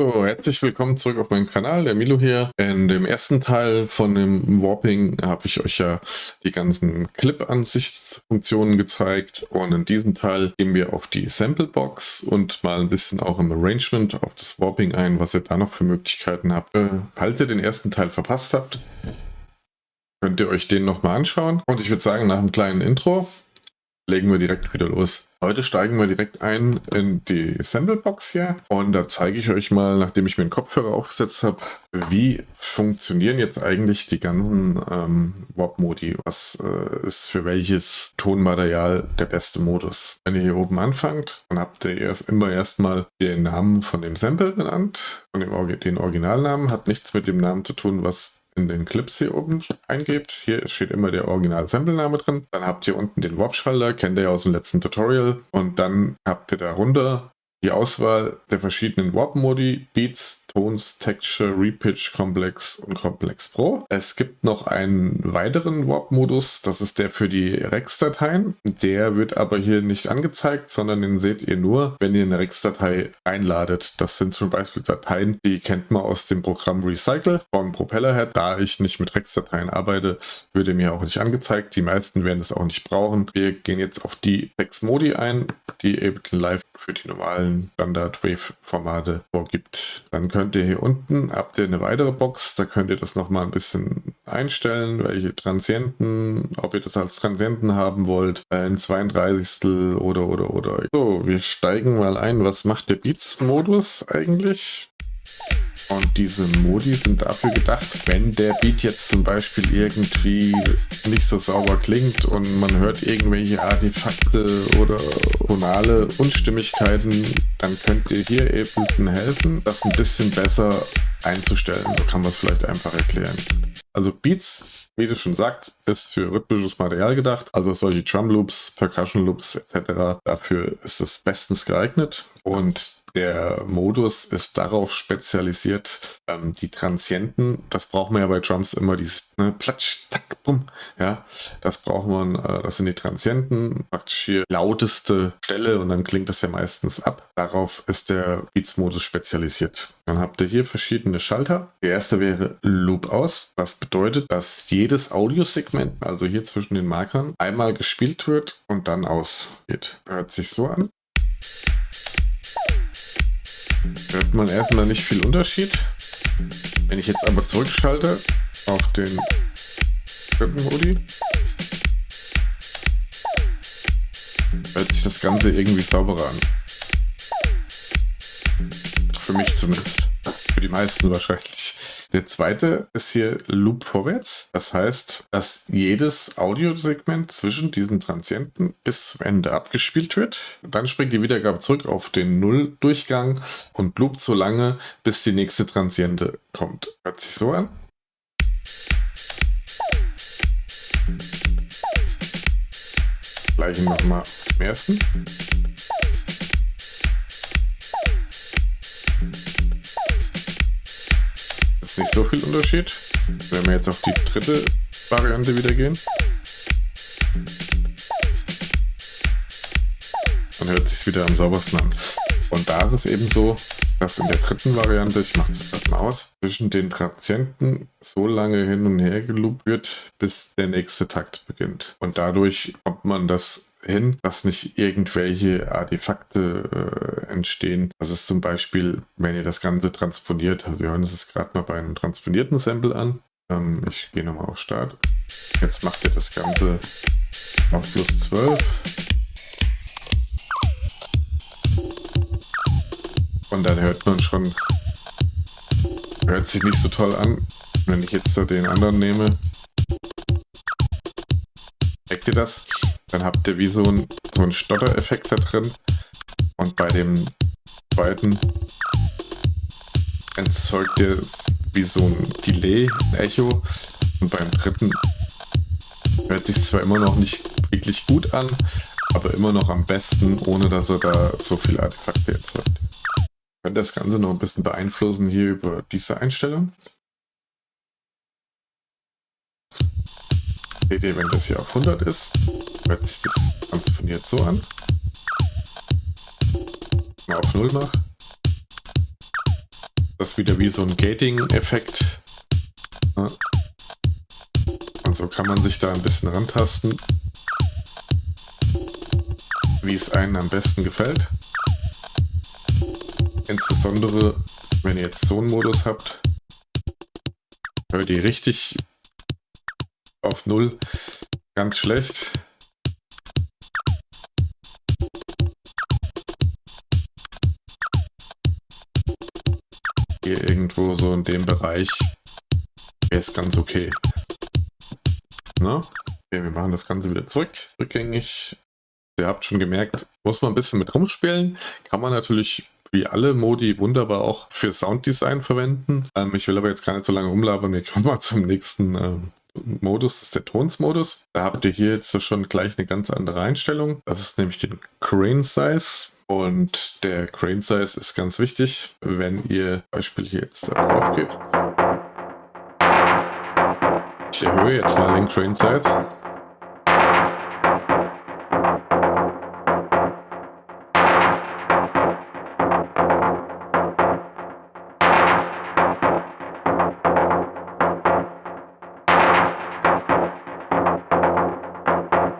So, herzlich willkommen zurück auf meinen Kanal, der Milo hier. In dem ersten Teil von dem Warping habe ich euch ja die ganzen Clip-Ansichtsfunktionen gezeigt und in diesem Teil gehen wir auf die Samplebox und mal ein bisschen auch im Arrangement auf das Warping ein, was ihr da noch für Möglichkeiten habt. Falls ihr den ersten Teil verpasst habt, könnt ihr euch den nochmal anschauen und ich würde sagen, nach einem kleinen Intro legen wir direkt wieder los. Heute steigen wir direkt ein in die Samplebox hier und da zeige ich euch mal, nachdem ich mir den Kopfhörer aufgesetzt habe, wie funktionieren jetzt eigentlich die ganzen Warp-Modi. Was ist für welches Tonmaterial der beste Modus? Wenn ihr hier oben anfangt, dann habt ihr erstmal den Namen von dem Sample benannt, von dem den Originalnamen, hat nichts mit dem Namen zu tun, was in den Clips hier oben eingebt. Hier steht immer der Original-Sample-Name drin. Dann habt ihr unten den Warp-Schalter, kennt ihr ja aus dem letzten Tutorial. Und dann habt ihr darunter die Auswahl der verschiedenen Warp-Modi, Beats, Tones, Texture, Repitch, Complex und Complex Pro. Es gibt noch einen weiteren Warp-Modus, das ist der für die Rex-Dateien. Der wird aber hier nicht angezeigt, sondern den seht ihr nur, wenn ihr eine Rex-Datei einladet. Das sind zum Beispiel Dateien, die kennt man aus dem Programm Recycle von Propellerhead. Da ich nicht mit Rex-Dateien arbeite, würde mir auch nicht angezeigt. Die meisten werden es auch nicht brauchen. Wir gehen jetzt auf die 6 Modi ein, die Ableton Live für die normalen Standard-Wave-Formate vorgibt. Dann könnt ihr hier unten, habt ihr eine weitere Box, da könnt ihr das nochmal ein bisschen einstellen, welche Transienten, ob ihr das als Transienten haben wollt, ein 32. oder. So, wir steigen mal ein. Was macht der Beats-Modus eigentlich? Und diese Modi sind dafür gedacht, wenn der Beat jetzt zum Beispiel irgendwie nicht so sauber klingt und man hört irgendwelche Artefakte oder tonale Unstimmigkeiten, dann könnt ihr hier Ableton helfen, das ein bisschen besser einzustellen. So kann man es vielleicht einfach erklären. Also Beats, wie das schon sagt, ist für rhythmisches Material gedacht, also solche Drum Loops, Percussion Loops etc. Dafür ist es bestens geeignet und der Modus ist darauf spezialisiert, die Transienten, das braucht man ja bei Drums immer, dieses Platsch, zack, bumm, ja, das braucht man, das sind die Transienten, praktisch hier lauteste Stelle und dann klingt das ja meistens ab. Darauf ist der Beats-Modus spezialisiert. Dann habt ihr hier verschiedene Schalter. Der erste wäre Loop aus. Das bedeutet, dass jedes Audiosegment, also hier zwischen den Markern, einmal gespielt wird und dann ausgeht. Hört sich so an. Hört man erstmal nicht viel Unterschied. Wenn ich jetzt aber zurückschalte auf den dritten Modi, hört sich das Ganze irgendwie sauberer an. Für mich zumindest. Für die meisten wahrscheinlich. Der zweite ist hier Loop vorwärts. Das heißt, dass jedes Audiosegment zwischen diesen Transienten bis zum Ende abgespielt wird. Dann springt die Wiedergabe zurück auf den Nulldurchgang und loopt so lange, bis die nächste Transiente kommt. Hört sich so an. Gleiche nochmal im ersten. Nicht so viel Unterschied. Wenn wir jetzt auf die dritte Variante wieder gehen, dann hört sich wieder am saubersten an. Und da ist es eben so, dass in der dritten Variante, ich mache das gerade mal aus, zwischen den Transienten so lange hin und her geloopt wird, bis der nächste Takt beginnt. Und dadurch kommt man das hin, dass nicht irgendwelche Artefakte entstehen. Das ist zum Beispiel, wenn ihr das Ganze transponiert, also wir hören es jetzt gerade mal bei einem transponierten Sample an. Ich gehe nochmal auf Start. Jetzt macht ihr das Ganze auf plus 12. Und dann hört man schon, hört sich nicht so toll an. Wenn ich jetzt den anderen nehme, merkt ihr das? Dann habt ihr wie so ein Stottereffekt da drin. Und bei dem zweiten erzeugt ihr wie so ein Delay, ein Echo. Und beim dritten hört sich zwar immer noch nicht wirklich gut an, aber immer noch am besten, ohne dass er da so viele Artefakte erzeugt. Ihr könnt das Ganze noch ein bisschen beeinflussen hier über diese Einstellung. Seht ihr, wenn das hier auf 100 ist, hört sich das transponiert so an. Mal auf 0 mache. das wieder wie so ein Gating-Effekt. Ja. Und so kann man sich da ein bisschen rantasten, wie es einem am besten gefällt. Insbesondere, wenn ihr jetzt so einen Modus habt, hört ihr richtig auf 0, ganz schlecht. Hier irgendwo so in dem Bereich wäre es ganz okay. Na? Okay, wir machen das Ganze wieder rückgängig. Ihr habt schon gemerkt, muss man ein bisschen mit rumspielen. Kann man natürlich wie alle Modi wunderbar auch für Sounddesign verwenden. Ich will aber jetzt gar nicht so lange rumlabern. Wir kommen mal zum nächsten Modus, das ist der Tonsmodus. Da habt ihr hier jetzt schon gleich eine ganz andere Einstellung. Das ist nämlich den Crane Size. Und der Crane Size ist ganz wichtig, wenn ihr zum Beispiel hier jetzt da drauf geht. Ich erhöhe jetzt mal den Crane Size.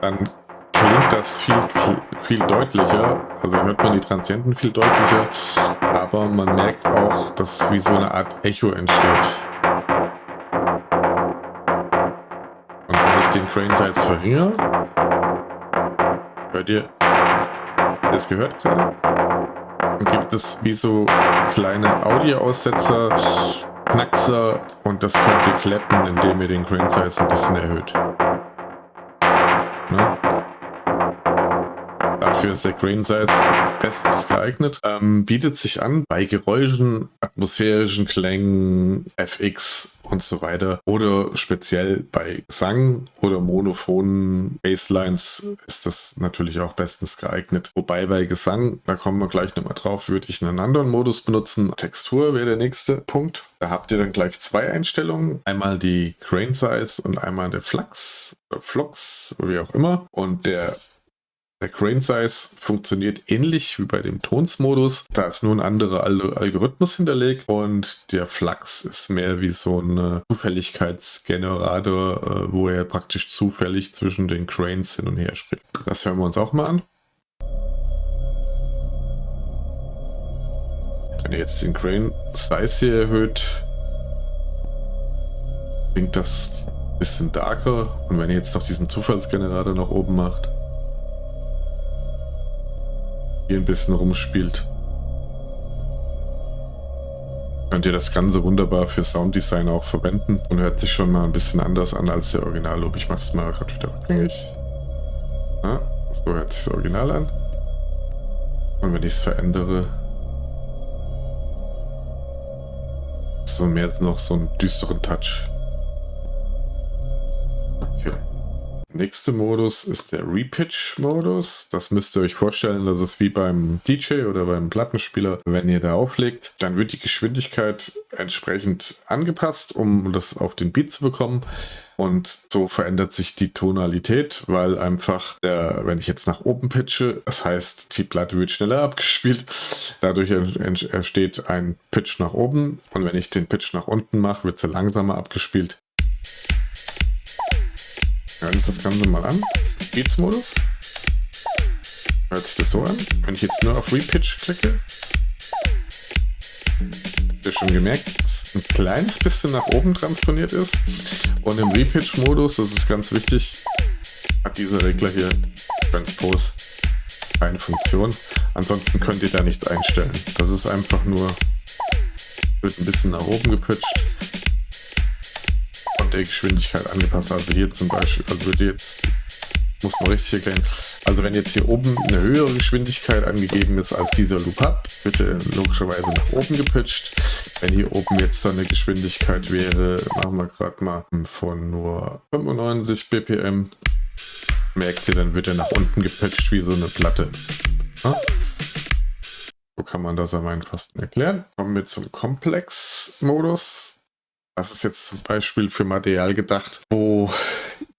Dann klingt das viel deutlicher, also hört man die Transienten viel deutlicher, aber man merkt auch, dass wie so eine Art Echo entsteht. Und wenn ich den Crane Size verringere, hört ihr, das gehört gerade, dann gibt es wie so kleine Audioaussetzer, Knackser, und das könnt ihr kletten, indem ihr den Crane Size ein bisschen erhöht. Ne? Dafür ist der Crane Size bestens geeignet. Bietet sich an bei Geräuschen, atmosphärischen Klängen, FX und so weiter. Oder speziell bei Gesang oder monophonen Basslines ist das natürlich auch bestens geeignet. Wobei bei Gesang, da kommen wir gleich nochmal drauf, würde ich einen anderen Modus benutzen. Textur wäre der nächste Punkt. Da habt ihr dann gleich zwei Einstellungen. Einmal die Crane Size und einmal der Flux oder Flux, wie auch immer. Und der Crane Size funktioniert ähnlich wie bei dem Tonsmodus. Da ist nur ein anderer Algorithmus hinterlegt und der Flux ist mehr wie so ein Zufälligkeitsgenerator, wo er praktisch zufällig zwischen den Cranes hin und her springt. Das hören wir uns auch mal an. Wenn ihr jetzt den Crane Size hier erhöht, klingt das ein bisschen darker. Und wenn ihr jetzt noch diesen Zufallsgenerator nach oben macht, hier ein bisschen rumspielt, könnt ihr das Ganze wunderbar für Sounddesign auch verwenden und hört sich schon mal ein bisschen anders an als der Original-Loop. Ich mache es mal gerade wieder rückgängig. Ja, so hört sich das Original an. Und wenn ich es verändere, so mehr noch so einen düsteren Touch. Okay. Nächster Modus ist der Repitch-Modus. Das müsst ihr euch vorstellen, das ist wie beim DJ oder beim Plattenspieler. Wenn ihr da auflegt, dann wird die Geschwindigkeit entsprechend angepasst, um das auf den Beat zu bekommen. Und so verändert sich die Tonalität, weil einfach, wenn ich jetzt nach oben pitche, das heißt, die Platte wird schneller abgespielt. Dadurch entsteht ein Pitch nach oben. Und wenn ich den Pitch nach unten mache, wird sie langsamer abgespielt. Hören uns das Ganze mal an. Beats-Modus. Hört sich das so an. Wenn ich jetzt nur auf Repitch klicke, habt ihr schon gemerkt, dass ein kleines bisschen nach oben transponiert ist. Und im Repitch-Modus, das ist ganz wichtig, hat dieser Regler hier Transpose keine Funktion. Ansonsten könnt ihr da nichts einstellen. Das ist einfach nur, wird ein bisschen nach oben gepitcht. Der Geschwindigkeit angepasst. Also hier zum Beispiel, also wird jetzt, muss man richtig erklären, also wenn jetzt hier oben eine höhere Geschwindigkeit angegeben ist, als dieser Loop hat, wird er logischerweise nach oben gepitcht. Wenn hier oben jetzt dann eine Geschwindigkeit wäre, machen wir gerade mal von nur 95 BPM, merkt ihr, dann wird er nach unten gepitcht wie so eine Platte. Ja? So kann man das am einfachsten erklären. Kommen wir zum Komplex-Modus. Das ist jetzt zum Beispiel für Material gedacht, wo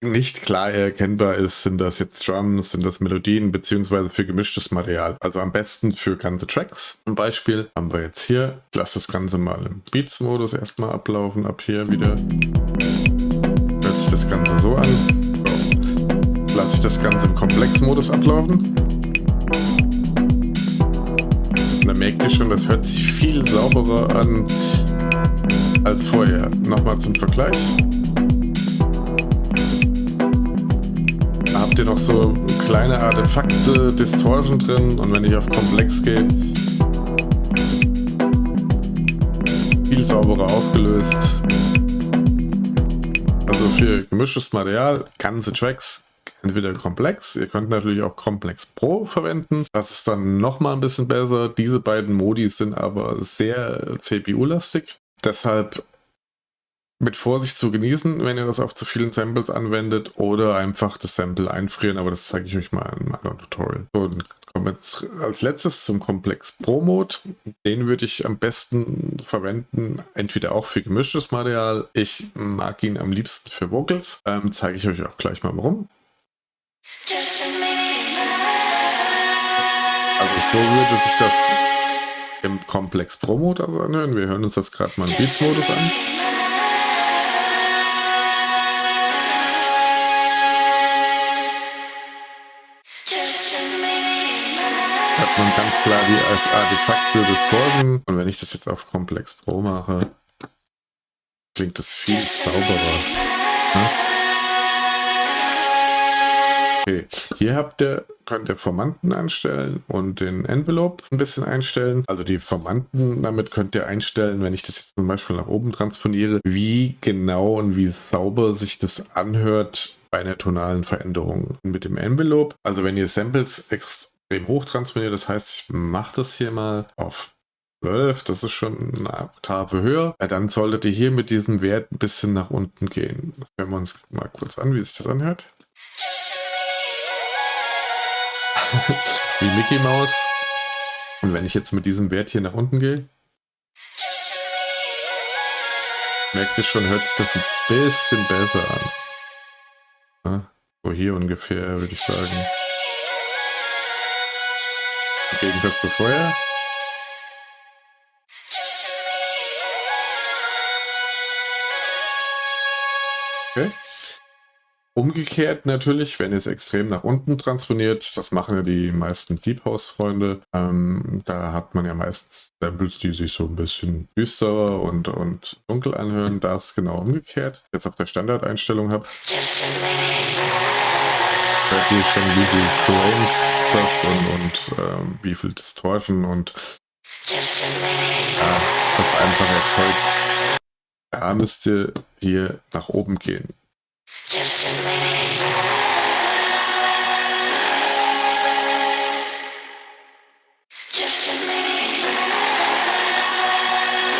nicht klar erkennbar ist, sind das jetzt Drums, sind das Melodien, beziehungsweise für gemischtes Material. Also am besten für ganze Tracks. Zum Beispiel haben wir jetzt hier, ich lasse das Ganze mal im Beats-Modus erstmal ablaufen, ab hier wieder. Hört sich das Ganze so an. So. Lasse ich das Ganze im Komplex-Modus ablaufen. Und dann merkt ihr schon, das hört sich viel sauberer an als vorher. Nochmal zum Vergleich. Da habt ihr noch so kleine Artefakte, Distortion drin, und wenn ich auf Komplex gehe, viel sauberer aufgelöst. Also für gemischtes Material, ganze Tracks, entweder Komplex, ihr könnt natürlich auch Komplex Pro verwenden. Das ist dann nochmal ein bisschen besser. Diese beiden Modi sind aber sehr CPU-lastig. Deshalb mit Vorsicht zu genießen, wenn ihr das auf zu vielen Samples anwendet, oder einfach das Sample einfrieren, aber das zeige ich euch mal in einem anderen Tutorial. So, dann kommen wir jetzt als letztes zum Komplex Pro Mode. Den würde ich am besten verwenden, entweder auch für gemischtes Material. Ich mag ihn am liebsten für Vocals. Zeige ich euch auch gleich mal warum. Also so würde sich das im Komplex Pro Mode also anhören. Wir hören uns das gerade mal im Beats Modus an. Hat man ganz klar die Artefakte Distortion, und wenn ich das jetzt auf Komplex Pro mache, klingt das viel sauberer. Ja? Okay, hier könnt ihr Formanten einstellen und den Envelope ein bisschen einstellen. Also die Formanten, damit könnt ihr einstellen, wenn ich das jetzt zum Beispiel nach oben transponiere, wie genau und wie sauber sich das anhört bei einer tonalen Veränderung. Und mit dem Envelope, also wenn ihr Samples extrem hoch transponiert, das heißt, ich mache das hier mal auf 12, das ist schon eine Oktave höher, ja, dann solltet ihr hier mit diesem Wert ein bisschen nach unten gehen. Das hören wir uns mal kurz an, wie sich das anhört. Wie Mickey Mouse. Und wenn ich jetzt mit diesem Wert hier nach unten gehe, merkt ihr schon, hört sich das ein bisschen besser an. Ja, so hier ungefähr, würde ich sagen. Im Gegensatz zu vorher. Okay. Umgekehrt natürlich, wenn ihr es extrem nach unten transponiert, das machen ja die meisten Deep House-Freunde, da hat man ja meistens Samples, die sich so ein bisschen düster und dunkel anhören. Da ist genau umgekehrt. Jetzt auf der Standardeinstellung habe, hört ihr schon, wie viel Frames das und wie viel Distortion und das einfach erzeugt. Da müsst ihr hier nach oben gehen.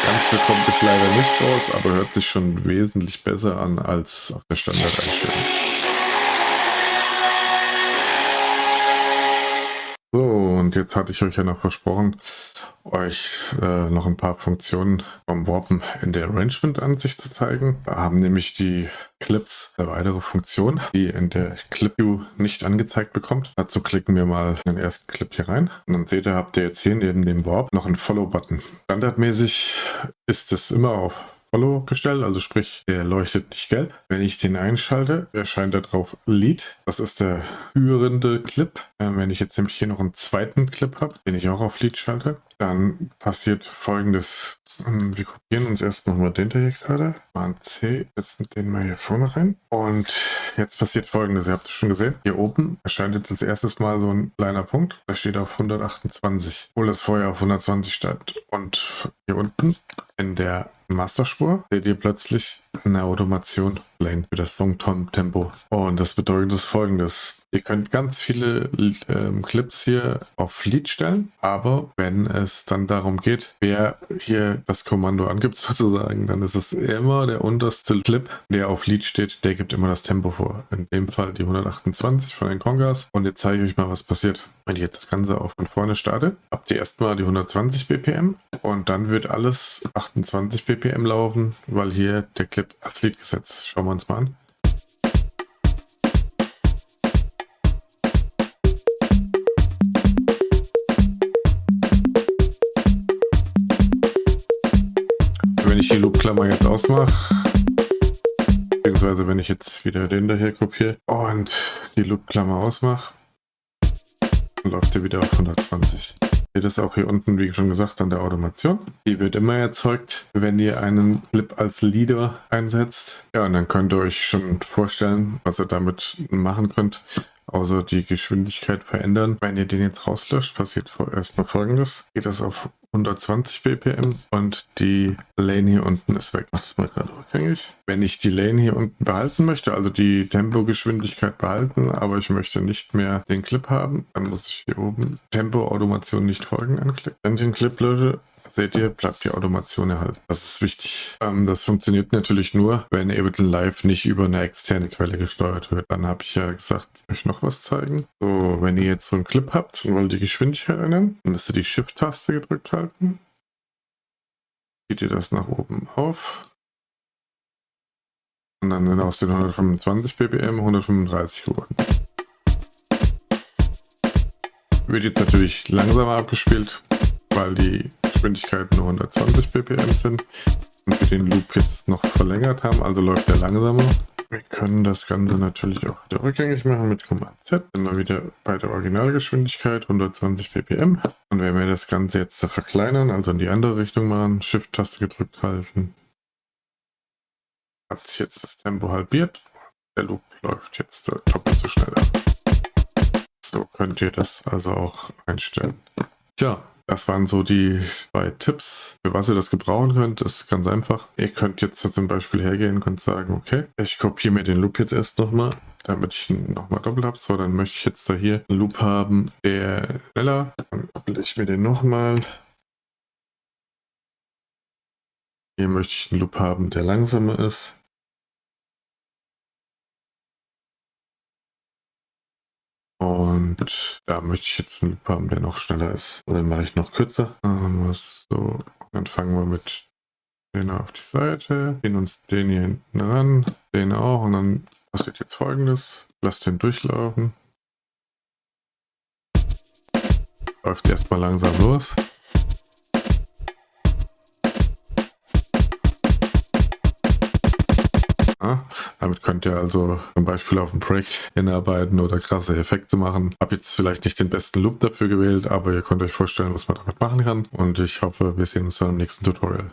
Ganz bekommt es leider nicht raus, aber hört sich schon wesentlich besser an als auf der Standardeinstellung. So, und jetzt hatte ich euch ja noch versprochen, euch noch ein paar Funktionen vom Warpen in der Arrangement-Ansicht zu zeigen. Da haben nämlich die Clips eine weitere Funktion, die in der Clip View nicht angezeigt bekommt. Dazu klicken wir mal in den ersten Clip hier rein. Und dann seht ihr, habt ihr jetzt hier neben dem Warp noch einen Follow-Button. Standardmäßig ist es immer auf Follow gestellt, also sprich, der leuchtet nicht gelb. Wenn ich den einschalte, erscheint da drauf Lead. Das ist der führende Clip. Wenn ich jetzt nämlich hier noch einen zweiten Clip habe, den ich auch auf Lead schalte, dann passiert Folgendes. Wir kopieren uns erst nochmal den hier gerade. Command C, setzen den mal hier vorne rein. Und jetzt passiert Folgendes. Ihr habt es schon gesehen. Hier oben erscheint jetzt als erstes Mal so ein kleiner Punkt. Da steht auf 128, obwohl das vorher auf 120 stand. Und hier unten in der Masterspur seht ihr plötzlich eine Automation für das Songtempo. Und das bedeutet das Folgendes. Ihr könnt ganz viele Clips hier auf Lead stellen, aber wenn es dann darum geht, wer hier das Kommando angibt sozusagen, dann ist es immer der unterste Clip, der auf Lead steht, der gibt immer das Tempo vor. In dem Fall die 128 von den Congas. Und jetzt zeige ich euch mal, was passiert. Wenn ich jetzt das Ganze auch von vorne starte, habt ihr erstmal die 120 BPM und dann wird alles 28 BPM laufen, weil hier der Clip als Lead gesetzt ist. Schauen wir uns mal an. Wenn ich die Loop-Klammer jetzt ausmache, beziehungsweise wenn ich jetzt wieder den daher kopiere und die Loop-Klammer ausmache, dann läuft er wieder auf 120. Seht das auch hier unten, wie schon gesagt, an der Automation. Die wird immer erzeugt, wenn ihr einen Clip als Leader einsetzt. Ja, und dann könnt ihr euch schon vorstellen, was ihr damit machen könnt. Außer die Geschwindigkeit verändern. Wenn ihr den jetzt rauslöscht, passiert erstmal Folgendes. Geht das auf 120 BPM und die Lane hier unten ist weg. Was ist mal gerade rückgängig? Wenn ich die Lane hier unten behalten möchte, also die Tempogeschwindigkeit behalten, aber ich möchte nicht mehr den Clip haben, dann muss ich hier oben Tempo-Automation nicht folgen anklicken. Wenn ich den Clip lösche, seht ihr, bleibt die Automation erhalten. Das ist wichtig. Das funktioniert natürlich nur, wenn Ableton Live nicht über eine externe Quelle gesteuert wird. Dann habe ich ja gesagt, euch noch was zeigen. So, wenn ihr jetzt so einen Clip habt und wollt die Geschwindigkeit ändern, dann müsst ihr die Shift-Taste gedrückt halten. Zieht ihr das nach oben auf. Und dann sind aus den 125 BPM 135 geworden. Wird jetzt natürlich langsamer abgespielt, weil die Geschwindigkeiten nur 120 BPM sind und wir den Loop jetzt noch verlängert haben, also läuft er langsamer. Wir können das Ganze natürlich auch wieder rückgängig machen mit Command Z. Immer wieder bei der Originalgeschwindigkeit 120 BPM. Und wenn wir das Ganze jetzt verkleinern, also in die andere Richtung machen, Shift-Taste gedrückt halten, hat sich jetzt das Tempo halbiert. Der Loop läuft jetzt doppelt so schnell ab. So könnt ihr das also auch einstellen. Tja, das waren so die 2 Tipps, für was ihr das gebrauchen könnt. Das ist ganz einfach. Ihr könnt jetzt zum Beispiel hergehen und sagen, okay, ich kopiere mir den Loop jetzt erst nochmal, damit ich ihn nochmal doppelt habe. So, dann möchte ich jetzt da hier einen Loop haben, der schneller. Dann koppel ich mir den nochmal. Hier möchte ich einen Loop haben, der langsamer ist. Und da möchte ich jetzt einen Loop haben, der noch schneller ist. Also den mache ich noch kürzer. So, dann fangen wir mit den auf die Seite, gehen uns den hier hinten ran, den auch und dann passiert jetzt Folgendes. Lasst den durchlaufen. Läuft erstmal langsam los. Ja, damit könnt ihr also zum Beispiel auf dem Break hinarbeiten oder krasse Effekte machen. Hab jetzt vielleicht nicht den besten Loop dafür gewählt, aber ihr könnt euch vorstellen, was man damit machen kann. Und ich hoffe, wir sehen uns dann im nächsten Tutorial.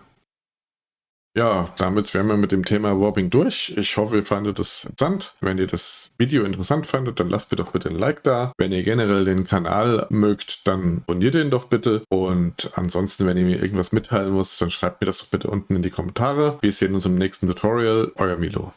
Ja, damit wären wir mit dem Thema Warping durch. Ich hoffe, ihr fandet es interessant. Wenn ihr das Video interessant fandet, dann lasst mir doch bitte ein Like da. Wenn ihr generell den Kanal mögt, dann abonniert ihn doch bitte. Und ansonsten, wenn ihr mir irgendwas mitteilen müsst, dann schreibt mir das doch bitte unten in die Kommentare. Wir sehen uns im nächsten Tutorial. Euer Milo.